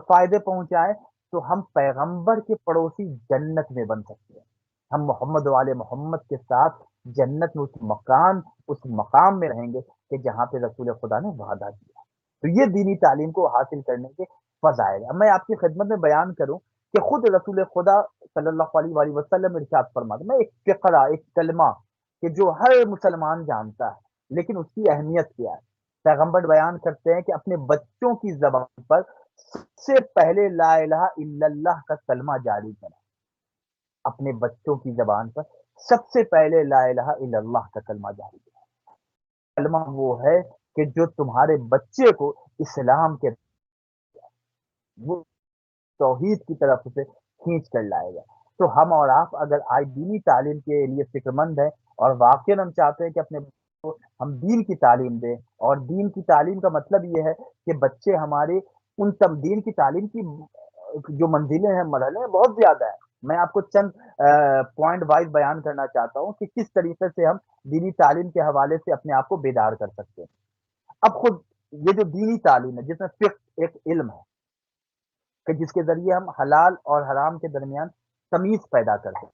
فائدے پہنچائیں، تو ہم پیغمبر کے پڑوسی جنت میں بن سکتے ہیں، ہم محمد والے محمد کے ساتھ جنت میں اس مقام میں رہیں گے کہ جہاں پہ رسول خدا نے وعدہ کیا۔ تو یہ دینی تعلیم کو حاصل کرنے کے فضائل۔ اب میں آپ کی خدمت میں بیان کروں کہ خود رسول خدا صلی اللہ علیہ وآلہ وسلم ارشاد فرماتے ہیں، میں ایک فقرہ، ایک کلمہ کہ جو ہر مسلمان جانتا ہے لیکن اس کی اہمیت کیا ہے۔ پیغمبر بیان کرتے ہیں کہ اپنے بچوں کی زبان پر سب سے پہلے لا الہ الا اللہ کا کلمہ جاری کریں، اپنے بچوں کی زبان پر سب سے پہلے لا الہ الا اللہ کا کلمہ جاری کریں۔ کلمہ وہ ہے کہ جو تمہارے بچے کو اسلام کے، وہ توحید کی طرف سے کھینچ کر لائے گا۔ تو ہم اور آپ اگر آج دینی تعلیم کے لیے فکر مند ہیں اور واقعی ہم چاہتے ہیں کہ اپنے بچوں کو ہم دین کی تعلیم دیں، اور دین کی تعلیم کا مطلب یہ ہے کہ بچے ہمارے ان تم دین کی تعلیم کی جو منزلیں ہیں، مرحلے ہیں، بہت زیادہ ہیں۔ میں آپ کو چند پوائنٹ وائز بیان کرنا چاہتا ہوں کہ کس طریقے سے ہم دینی تعلیم کے حوالے سے اپنے آپ کو بیدار کر سکتے ہیں۔ اب خود یہ جو دینی تعلیم ہے، جس میں فقہ ایک علم ہے کہ جس کے ذریعے ہم حلال اور حرام کے درمیان تمیز پیدا کرتے ہیں،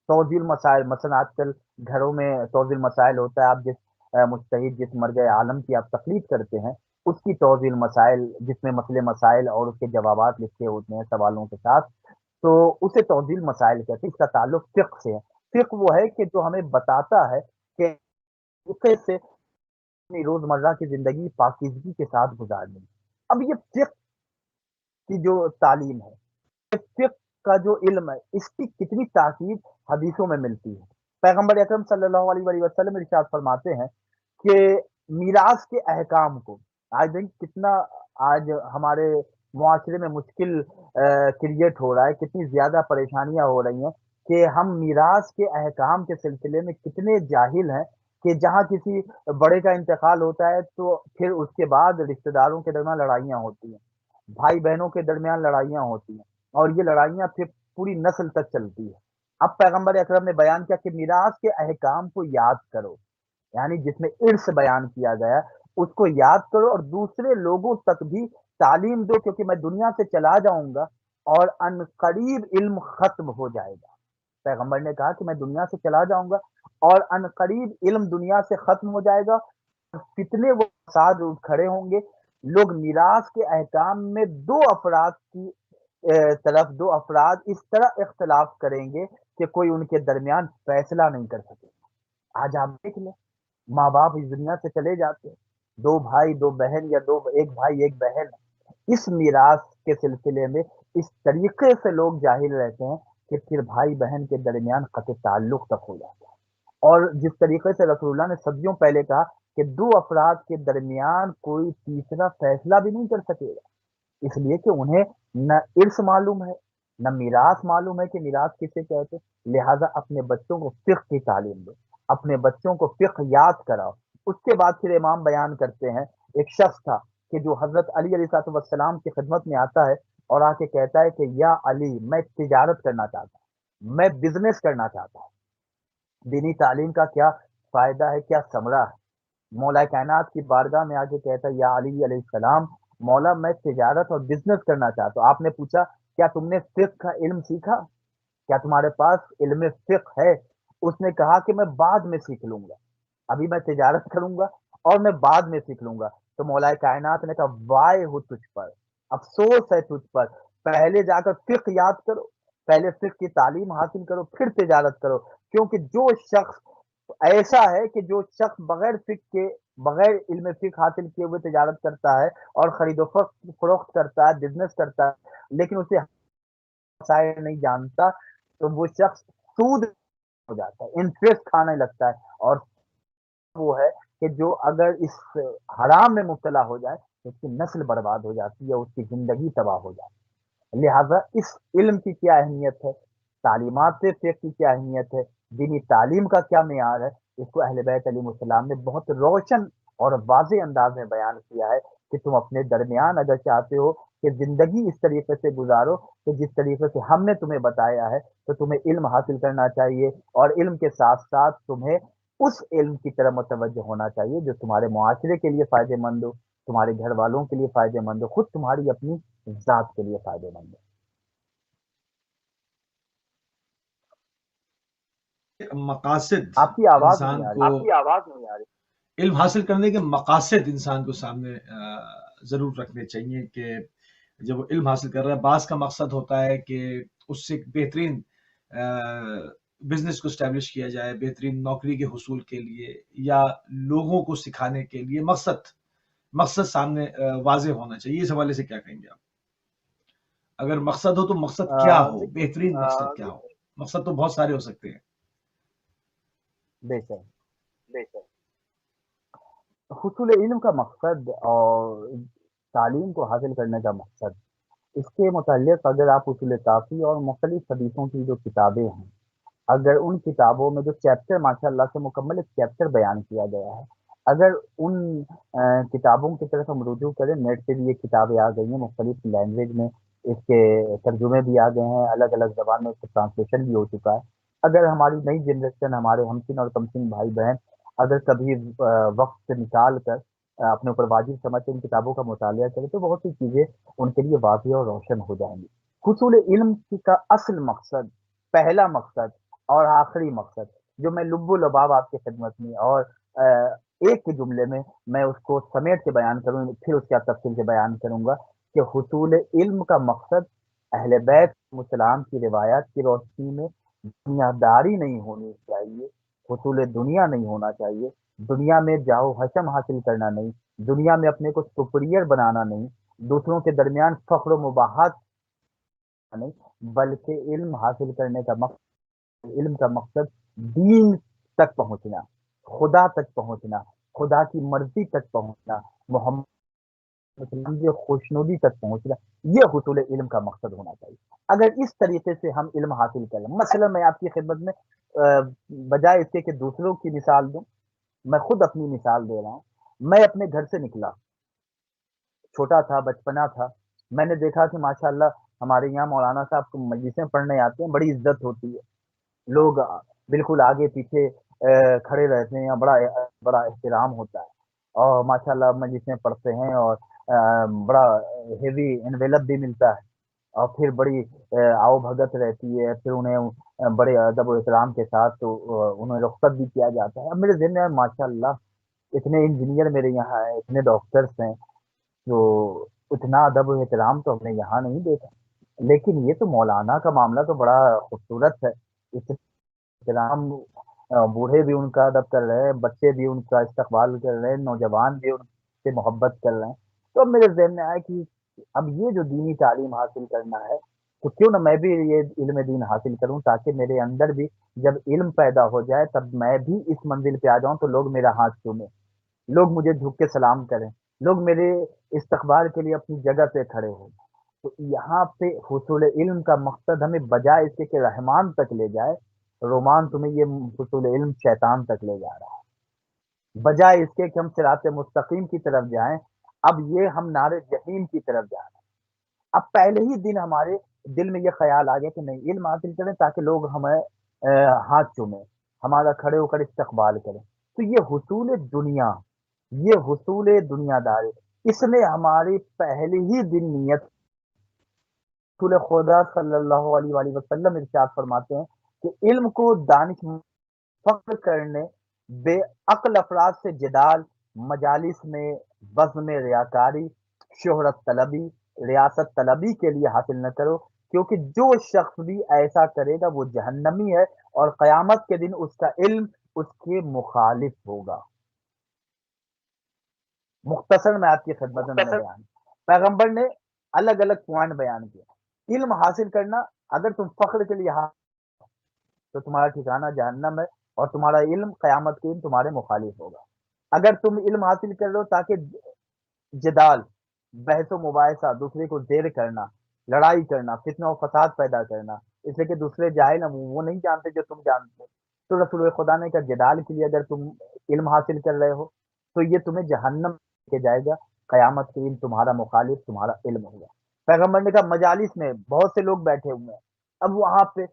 توضیح المسائل، مثلا آج کل گھروں میں توضیح المسائل ہوتا ہے، آپ جس مجتہد، جس مرجع عالم کی آپ تقلید کرتے ہیں، اس کی توضیح المسائل جس میں مسئلے مسائل اور اس کے جوابات لکھے ہوتے ہیں سوالوں کے ساتھ، تو اسے توضیح المسائل کہتے ہیں۔ اس کا تعلق فقہ سے ہے۔ فقہ وہ ہے کہ جو ہمیں بتاتا ہے کہ فقہ سے اپنی روزمرہ کی زندگی پاکیزگی کے ساتھ گزارنی ہے۔ اب یہ فقہ کی جو تعلیم ہے، فقہ کا جو علم ہے، اس کی کتنی تاکید حدیثوں میں ملتی ہے۔ پیغمبر اکرم صلی اللہ علیہ وآلہ وسلم ارشاد فرماتے ہیں کہ میراث کے احکام کو آج دیکھ کتنا آج ہمارے معاشرے میں مشکل کریٹ ہو رہا ہے، کتنی زیادہ پریشانیاں ہو رہی ہیں کہ ہم میراث کے احکام کے سلسلے میں کتنے جاہل ہیں کہ جہاں کسی بڑے کا انتقال ہوتا ہے تو پھر اس کے بعد رشتہ داروں کے درمیان لڑائیاں ہوتی ہیں، بھائی بہنوں کے درمیان لڑائیاں ہوتی ہیں، اور یہ لڑائیاں پھر پوری نسل تک چلتی ہے۔ اب پیغمبر اکرم نے بیان کیا کہ میراث کے احکام کو یاد کرو، یعنی جس میں ارث بیان کیا گیا اس کو یاد کرو اور دوسرے لوگوں تک بھی تعلیم دو، کیونکہ میں دنیا سے چلا جاؤں گا اور ان قریب علم ختم ہو جائے گا۔ پیغمبر نے کہا کہ میں دنیا سے چلا جاؤں گا اور ان قریب علم دنیا سے ختم ہو جائے گا، کتنے وہ فساد کھڑے ہوں گے، لوگ میراث کے احکام میں دو افراد کی طرف دو افراد اس طرح اختلاف کریں گے کہ کوئی ان کے درمیان فیصلہ نہیں کر سکے۔ آج آپ دیکھ لیں، ماں باپ اس دنیا سے چلے جاتے ہیں، دو بھائی دو بہن یا ایک بھائی ایک بہن، اس میراث کے سلسلے میں اس طریقے سے لوگ جاہل رہتے ہیں کہ پھر بھائی بہن کے درمیان قطع تعلق تک ہو جاتا ہے۔ اور جس طریقے سے رسول اللہ نے صدیوں پہلے کہا کہ دو افراد کے درمیان کوئی تیسرا فیصلہ بھی نہیں کر سکے گا، اس لیے کہ انہیں نہ ارث معلوم ہے، نہ میراث معلوم ہے کہ میراث کسے کہتے ہیں۔ لہذا اپنے بچوں کو فقہ کی تعلیم دو، اپنے بچوں کو فقہ یاد کراؤ۔ اس کے بعد پھر امام بیان کرتے ہیں، ایک شخص تھا کہ جو حضرت علی علیہ السلام کی خدمت میں آتا ہے اور آ کے کہتا ہے کہ یا علی، میں تجارت کرنا چاہتا ہوں، میں بزنس کرنا چاہتا ہوں۔ دینی تعلیم کا کیا فائدہ ہے، کیا ثمرہ ہے؟ مولا کائنات کی بارگاہ میں آ کے کہتا ہے یا علی علیہ السلام، مولا میں تجارت اور بزنس کرنا چاہتا ہوں۔ آپ نے پوچھا کیا تم نے فقہ کا علم سیکھا، کیا تمہارے پاس علم فقہ ہے؟ اس نے کہا کہ میں بعد میں سیکھ لوں گا، ابھی میں تجارت کروں گا اور میں بعد میں سیکھ لوں گا۔ تو مولا کائنات نے کہا وائے ہو تجھ پر، افسوس ہے تجھ پر، پہلے جا کر فقہ یاد کرو، پہلے فقہ کی تعلیم حاصل کرو پھر تجارت کرو، کیونکہ جو شخص ایسا ہے کہ جو شخص بغیر فقہ کے، بغیر علم فقہ حاصل کیے ہوئے تجارت کرتا ہے اور خرید و فروخت کرتا ہے، بزنس کرتا ہے، لیکن اسے مسائل نہیں جانتا، تو وہ شخص سود ہو جاتا ہے، انٹرسٹ کھانے لگتا ہے، اور وہ ہے کہ جو اگر اس حرام میں مبتلا ہو جائے تو اس کی نسل برباد ہو جاتی ہے، اس کی زندگی تباہ ہو جاتی ہے۔ لہذا اس علم کی کیا اہمیت ہے، تعلیمات فقہ کی کیا اہمیت ہے، دینی تعلیم کا کیا معیار ہے، اس کو اہل بیت علیہ السلام نے بہت روشن اور واضح انداز میں بیان کیا ہے کہ تم اپنے درمیان اگر چاہتے ہو کہ زندگی اس طریقے سے گزارو تو جس طریقے سے ہم نے تمہیں بتایا ہے تو تمہیں علم حاصل کرنا چاہیے، اور علم کے ساتھ ساتھ تمہیں اس علم کی طرف متوجہ ہونا چاہیے جو تمہارے معاشرے کے لیے فائدے مند ہو، تمہارے گھر والوں کے لیے فائدے مند ہو، خود تمہاری اپنی ذات کے لیے فائدے مند مقاصد ہو۔ آپ کی آواز نہیں انسان آ رہی، کو آپ کی آواز نہیں آ رہی۔ علم حاصل کرنے کے مقاصد انسان کو سامنے ضرور رکھنے چاہیے کہ جب وہ علم حاصل کر رہا ہے، بعض کا مقصد ہوتا ہے کہ اس سے بہترین بزنس کو اسٹیبلش کیا جائے، بہترین نوکری کے حصول کے لیے یا لوگوں کو سکھانے کے لیے، مقصد سامنے واضح ہونا چاہیے۔ اس حوالے سے کیا کہیں گے آپ؟ اگر مقصد ہو تو مقصد کیا ہو، دیکھیے بہترین مقصد کیا ہو؟ مقصد تو بہت سارے ہو سکتے ہیں۔ بے شک بے شک حصول علم کا مقصد اور تعلیم کو حاصل کرنے کا مقصد، اس کے متعلق اگر آپ اصول کافی اور مختلف حدیثوں کی جو کتابیں ہیں، اگر ان کتابوں میں جو چیپٹر ماشاء اللہ سے مکمل ایک چیپٹر بیان کیا گیا ہے، اگر ان کتابوں کی طرف ہم رجوع کریں، نیٹ پہ بھی یہ کتابیں آ گئی ہیں مختلف لینگویج میں، اس کے ترجمے بھی آ گئے ہیں، الگ الگ زبان میں اس کا ٹرانسلیشن بھی ہو چکا ہے۔ اگر ہماری نئی جنریشن، ہمارے ہمسن اور کمسن بھائی بہن اگر کبھی وقت نکال کر اپنے اوپر واجب سمجھ کے ان کتابوں کا مطالعہ کریں تو بہت سی چیزیں ان کے لیے واضح اور روشن ہو جائیں گی۔ حصول علم کا اصل مقصد، پہلا مقصد اور آخری مقصد جو میں لب و لباب آپ کی خدمت میں اور ایک کے جملے میں اس کو سمیٹ کے بیان کروں، پھر اس کے تفصیل سے بیان کروں گا کہ حصول علم کا مقصد اہل بیت مسلام کی روایات کی روشنی میں دنیا داری نہیں ہونی چاہیے، حصول دنیا نہیں ہونا چاہیے، دنیا میں جاؤ حشم حاصل کرنا نہیں، دنیا میں اپنے کو سپریئر بنانا نہیں، دوسروں کے درمیان فخر و مباحث نہیں، بلکہ علم حاصل کرنے کا مقصد، علم کا مقصد دین تک پہنچنا، خدا تک پہنچنا، خدا کی مرضی تک پہنچنا، محمد وسلم کی خوشنودی تک پہنچنا، یہ حصول علم کا مقصد ہونا چاہیے۔ اگر اس طریقے سے ہم علم حاصل کریں، مثلا میں آپ کی خدمت میں بجائے اس کے کہ دوسروں کی مثال دوں، میں خود اپنی مثال دے رہا ہوں۔ میں اپنے گھر سے نکلا، چھوٹا تھا، بچپنا تھا، میں نے دیکھا کہ ماشاء اللہ ہمارے یہاں مولانا صاحب کو مجلسیں پڑھنے آتے ہیں، بڑی عزت ہوتی ہے، لوگ بالکل آگے پیچھے کھڑے رہتے ہیں، بڑا بڑا احترام ہوتا ہے، اور ماشاء اللہ مجلسیں پڑھتے ہیں، اور بڑا ہیوی انویلپ بھی ملتا ہے، اور پھر بڑی آؤ بھگت رہتی ہے، پھر انہیں بڑے ادب و احترام کے ساتھ تو انہیں رخصت بھی کیا جاتا ہے۔ اب میرے ذہن میں ماشاء اللہ اتنے انجینئر میرے یہاں ہیں، اتنے ڈاکٹرس ہیں، تو اتنا ادب و احترام تو ہم نے یہاں نہیں دیکھا۔ لیکن یہ تو مولانا کا معاملہ تو بڑا خوبصورت ہے، احترام، بوڑھے بھی ان کا ادب کر رہے ہیں، بچے بھی ان کا استقبال کر رہے ہیں، نوجوان بھی ان سے محبت کر رہے ہیں۔ تو اب میرے ذہن میں آیا کہ اب یہ جو دینی تعلیم حاصل کرنا ہے، تو کیوں نہ میں بھی یہ علم دین حاصل کروں، تاکہ میرے اندر بھی جب علم پیدا ہو جائے تب میں بھی اس منزل پہ آ جاؤں تو لوگ میرا ہاتھ چومیں، لوگ مجھے جھک کے سلام کریں، لوگ میرے استقبال کے لیے اپنی جگہ پہ کھڑے ہوں۔ تو یہاں پہ حصول علم کا مقصد ہمیں بجائے اس کے کہ رحمان تک لے جائے، رومان تمہیں یہ حصول علم شیطان تک لے جا رہا ہے، بجائے اس کے کہ ہم صراط مستقیم کی طرف جائیں، اب یہ ہم نار جہیم کی طرف جا رہے ہیں۔ اب پہلے ہی دن ہمارے دل میں یہ خیال آ گیا کہ نہیں، علم حاصل کریں تاکہ لوگ ہمیں ہاتھ چومیں، ہمارا کھڑے ہو کر استقبال کریں۔ تو یہ حصول دنیا، یہ حصول دنیا داری، اس نے ہماری پہلے ہی دن نیت، رسول خدا صلی اللہ علیہ وآلہ وسلم ارشاد فرماتے ہیں کہ علم کو دانش فخر کرنے، بے عقل افراد سے جدال، مجالس میں بزم ریاکاری، شہرت طلبی، ریاست طلبی کے لیے حاصل نہ کرو، کیونکہ جو شخص بھی ایسا کرے گا وہ جہنمی ہے، اور قیامت کے دن اس کا علم اس کے مخالف ہوگا۔ مختصر میں آپ کی خدمت میں نے بیان، پیغمبر نے الگ الگ پوائنٹ بیان کیا۔ علم حاصل کرنا، اگر تم فخر کے لیے تو تمہارا ٹھکانہ جہنم ہے، اور تمہارا علم قیامت کے دن تمہارے مخالف ہوگا۔ اگر تم علم حاصل کر رہے ہو تاکہ جدال، بحث و مباحثہ، دوسرے کو زیر کرنا، لڑائی کرنا، فتنہ و فساد پیدا کرنا، اس لیے کہ دوسرے جاہل ہیں، وہ نہیں جانتے جو تم جانتے ہو، تو رسول خدا نے کہا جدال کے لیے اگر تم علم حاصل کر رہے ہو تو یہ تمہیں جہنم کے جائے گا، قیامت کے دن تمہارا مخالف تمہارا علم ہوگا۔ پیغمبر نے کہا مجالس میں بہت سے لوگ بیٹھے ہوئے ہیں، اب وہاں پہ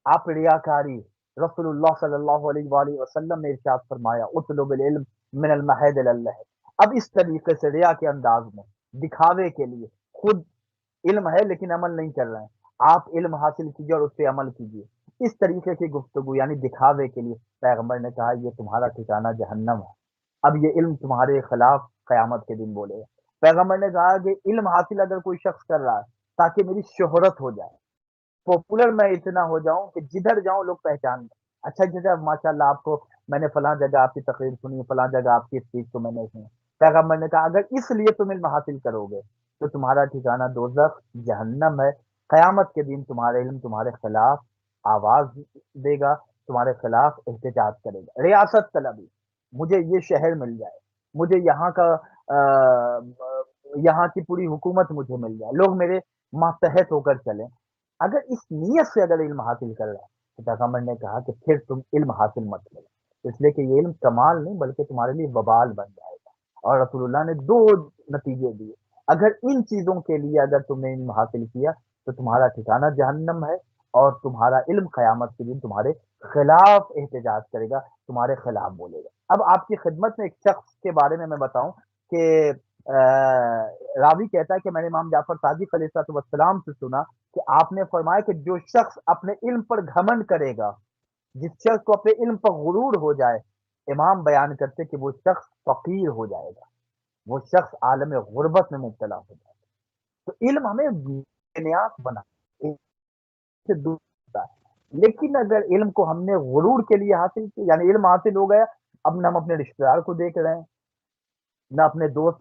آپ ریاکاری، رسول اللہ صلی اللہ علیہ وآلہ وسلم نے ارشاد فرمایا اطلب العلم من المہد اللہ۔ اب اس طریقے سے ریا کے انداز میں، دکھاوے کے لیے، خود علم ہے لیکن عمل نہیں کر رہے ہیں، آپ علم حاصل کیجیے اور اس پہ عمل کیجیے، اس طریقے کی گفتگو یعنی دکھاوے کے لیے، پیغمبر نے کہا یہ تمہارا ٹھکانہ جہنم ہے۔ اب یہ علم تمہارے خلاف قیامت کے دن بولے گا۔ پیغمبر نے کہا کہ علم حاصل اگر کوئی شخص کر رہا ہے تاکہ میری شہرت ہو جائے، پاپولر میں اتنا ہو جاؤں کہ جدھر جاؤں لوگ پہچان لیں، اچھا جگہ ماشاء اللہ آپ کو، میں نے فلاں جگہ آپ کی تقریر سنی، فلاں جگہ آپ کی اسپیچ کو میں نے سنی۔ پیغمبر نے کہا اگر اس لیے تم علم حاصل کرو گے تو تمہارا ٹھکانہ دوزخ، جہنم ہے، قیامت کے دن تمہارا علم تمہارے خلاف آواز دے گا، تمہارے خلاف احتجاج کرے گا۔ ریاست طلبی، مجھے یہ شہر مل جائے، مجھے یہاں کا یہاں کی پوری حکومت مجھے مل جائے، لوگ میرے ماتحت ہو کر چلیں، اگر اس نیت سے اگر علم حاصل کر رہا ہے تو پیغمبر نے کہا کہ پھر تم علم حاصل مت کرو، اس لیے کہ یہ علم کمال نہیں بلکہ تمہارے لیے وبال بن جائے گا۔ اور رسول اللہ نے دو نتیجے دیے، اگر ان چیزوں کے لیے اگر تم نے علم حاصل کیا تو تمہارا ٹھکانہ جہنم ہے، اور تمہارا علم قیامت کے دن تمہارے خلاف احتجاج کرے گا، تمہارے خلاف بولے گا۔ اب آپ کی خدمت میں ایک شخص کے بارے میں بتاؤں کہ راوی کہتا ہے کہ میں نے امام جعفر صادق علیہ السلام سے سنا کہ آپ نے فرمایا کہ جو شخص اپنے علم پر گھمنڈ کرے گا، جس شخص کو اپنے علم پر غرور ہو جائے، امام بیان کرتے کہ وہ شخص فقیر ہو جائے گا، وہ شخص عالم غربت میں مبتلا ہو جائے گا۔ تو علم ہمیں نیاز بنا سے دور ہوتا ہے، لیکن اگر علم کو ہم نے غرور کے لیے حاصل کیا، یعنی علم حاصل ہو گیا، اب نہ ہم اپنے رشتے دار کو دیکھ رہے ہیں، نہ اپنے دوست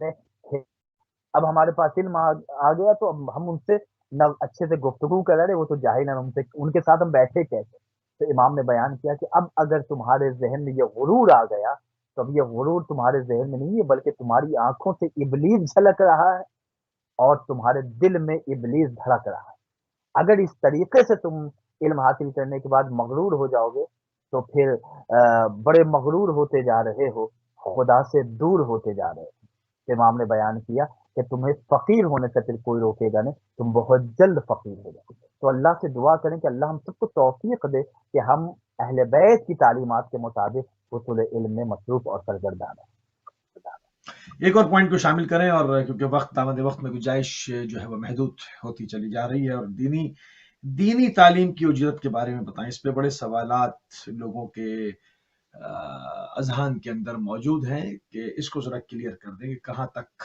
نے، اب ہمارے پاس علم آ گیا تو اب ہم ان سے نہ اچھے سے گفتگو کر رہے، وہ تو جاہل ہیں، ان کے ساتھ ہم بیٹھے کیسے؟ تو امام نے بیان کیا کہ اب اگر تمہارے ذہن میں یہ غرور آ گیا تو اب یہ غرور تمہارے ذہن میں نہیں ہے بلکہ تمہاری آنکھوں سے ابلیس جھلک رہا ہے، اور تمہارے دل میں ابلیس دھڑک رہا ہے۔ اگر اس طریقے سے تم علم حاصل کرنے کے بعد مغرور ہو جاؤ گے تو پھر بڑے مغرور ہوتے جا رہے ہو، خدا سے دور ہوتے جا رہے ہو۔ امام نے بیان کیا کہ تمہیں فقیر ہونے سے پھر کوئی روکے گا نہیں، تم بہت جلد فقیر ہو جاؤ۔ تو اللہ سے دعا کریں کہ اللہ ہم سب کو توفیق دے کہ ہم اہل بیت کی تعلیمات کے مطابق حصول علم میں مصروف اور سرگردان ہیں۔ ایک اور پوائنٹ کو شامل کریں، اور کیونکہ وقت دامد وقت میں گنجائش جو ہے وہ محدود ہوتی چلی جا رہی ہے، اور دینی تعلیم کی اجرت کے بارے میں بتائیں۔ اس پہ بڑے سوالات لوگوں کے اذہان کے اندر موجود ہیں کہ اس کو ذرا کلیئر کر دیں کہ کہاں تک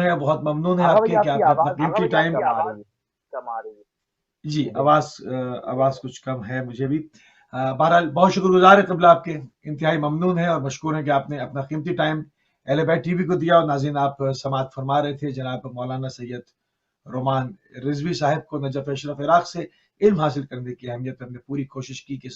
ہیں، بہت ممنون ہے آغا آپ بھائی کے کہ آپ کی آپ نے اپنا آواز قیمتی ٹائم کم آ رہی ہے جی جی آواز کچھ کم ہے مجھے بھی. بہرحال بہت شکر گزار ہے قبلہ آپ کے، انتہائی ممنون ہے اور مشکور ہے کہ آپ نے اپنا قیمتی ٹائم اہل بیت ٹی وی کو دیا. اور ناظرین آپ سماعت فرما رہے تھے جناب مولانا سید رومان رضوی صاحب کو نجف اشرف عراق سے علم حاصل کرنے کی اہمیت. ہم نے پوری کوشش کی کہ